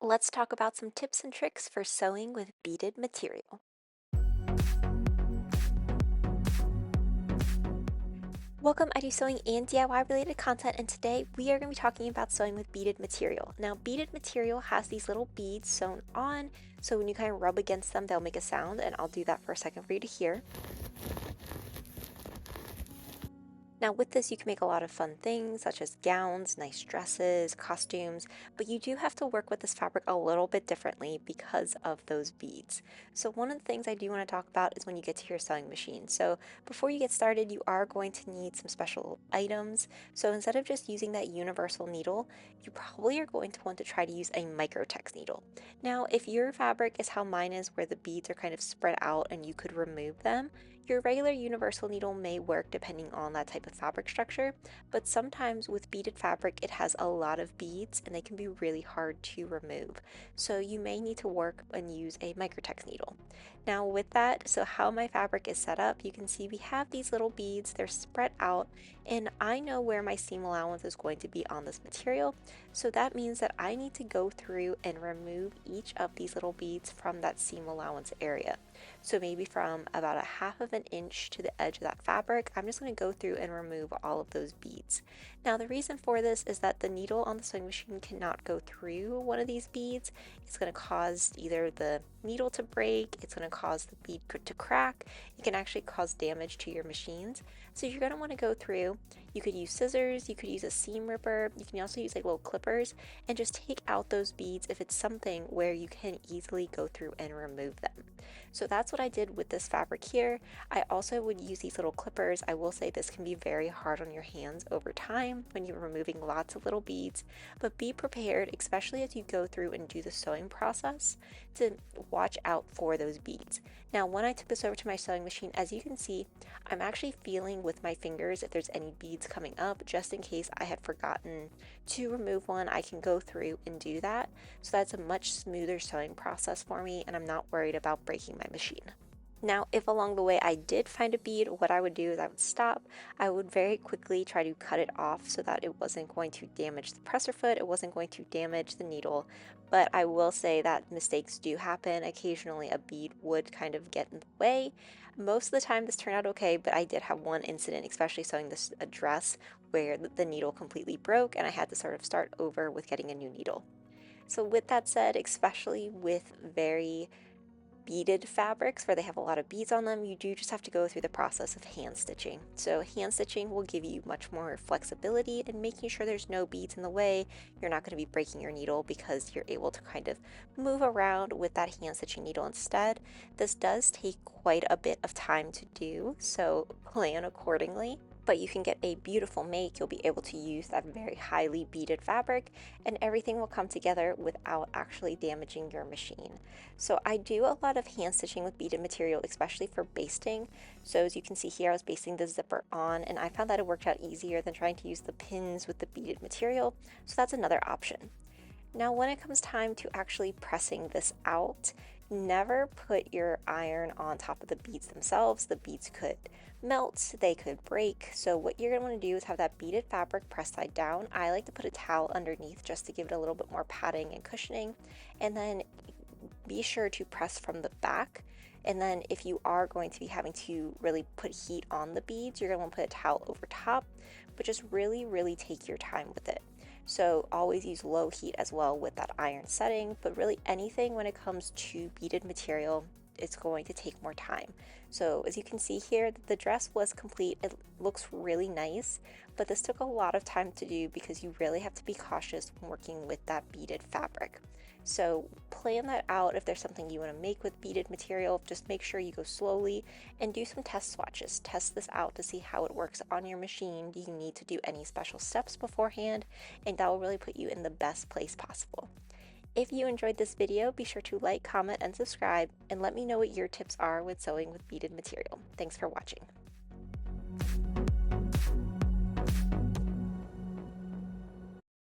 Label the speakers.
Speaker 1: Let's talk about some tips and tricks for sewing with beaded material. Welcome, I do sewing and DIY related content, and today we are going to be talking about sewing with beaded material. Now, beaded material has these little beads sewn on, so when you kind of rub against them, they'll make a sound, and I'll do that for a second for you to hear. Now, with this, you can make a lot of fun things such as gowns, nice dresses, costumes, but you do have to work with this fabric a little bit differently because of those beads. So, one of the things I do want to talk about is when you get to your sewing machine. So, before you get started, you are going to need some special items. So, instead of just using that universal needle, you probably are going to want to try to use a microtex needle. Now, if your fabric is how mine is, where the beads are kind of spread out and you could remove them, your regular universal needle may work depending on that type of fabric structure, but sometimes with beaded fabric, it has a lot of beads and they can be really hard to remove. So you may need to work and use a microtex needle. Now, with that, so how my fabric is set up, you can see we have these little beads, they're spread out, and I know where my seam allowance is going to be on this material. So that means that I need to go through and remove each of these little beads from that seam allowance area. So maybe from about a half of an inch to the edge of that fabric, I'm just going to go through and remove all of those beads. Now, the reason for this is that the needle on the sewing machine cannot go through one of these beads. It's going to cause either the needle to break, it's going to cause the bead to crack, it can actually cause damage to your machines. So you're going to want to go through. You could use scissors, you could use a seam ripper, you can also use like little clippers and just take out those beads if it's something where you can easily go through and remove them. So that's what I did with this fabric here. I also would use these little clippers. I will say this can be very hard on your hands over time when you're removing lots of little beads, but be prepared, especially as you go through and do the sewing process, to watch out for those beads. Now, when I took this over to my sewing machine, as you can see, I'm actually feeling with my fingers if there's any beads coming up, just in case I had forgotten to remove one. I can go through and do that. So that's a much smoother sewing process for me, and I'm not worried about breaking my machine. Now, if along the way I did find a bead, what I would do is I would stop. I would very quickly try to cut it off so that it wasn't going to damage the presser foot, it wasn't going to damage the needle. But I will say that mistakes do happen. Occasionally, a bead would kind of get in the way. Most of the time, this turned out okay, but I did have one incident, especially sewing this a dress, where the needle completely broke and I had to sort of start over with getting a new needle. So, with that said, especially with very beaded fabrics where they have a lot of beads on them, you do just have to go through the process of hand stitching. So hand stitching will give you much more flexibility and making sure there's no beads in the way. You're not going to be breaking your needle because you're able to kind of move around with that hand stitching needle instead. This does take quite a bit of time to do, so plan accordingly. But you can get a beautiful make. You'll be able to use that very highly beaded fabric and everything will come together without actually damaging your machine. So I do a lot of hand stitching with beaded material, especially for basting. So as you can see here, I was basting the zipper on and I found that it worked out easier than trying to use the pins with the beaded material. So that's another option. Now, when it comes time to actually pressing this out, never put your iron on top of the beads themselves. The beads could melt, they could break. So what you're going to want to do is have that beaded fabric pressed side down. I like to put a towel underneath just to give it a little bit more padding and cushioning. And then be sure to press from the back. And then if you are going to be having to really put heat on the beads, you're going to want to put a towel over top, but just really, really take your time with it. So always use low heat as well with that iron setting, but really anything when it comes to beaded material, it's going to take more time. So as you can see here, the dress was complete. It looks really nice, but this took a lot of time to do because you really have to be cautious when working with that beaded fabric. So plan that out. If there's something you want to make with beaded material, just make sure you go slowly and do some test swatches. Test this out to see how it works on your machine. Do you need to do any special steps beforehand? And that will really put you in the best place possible. If you enjoyed this video, be sure to like, comment, and subscribe, and let me know what your tips are with sewing with beaded material. Thanks for watching.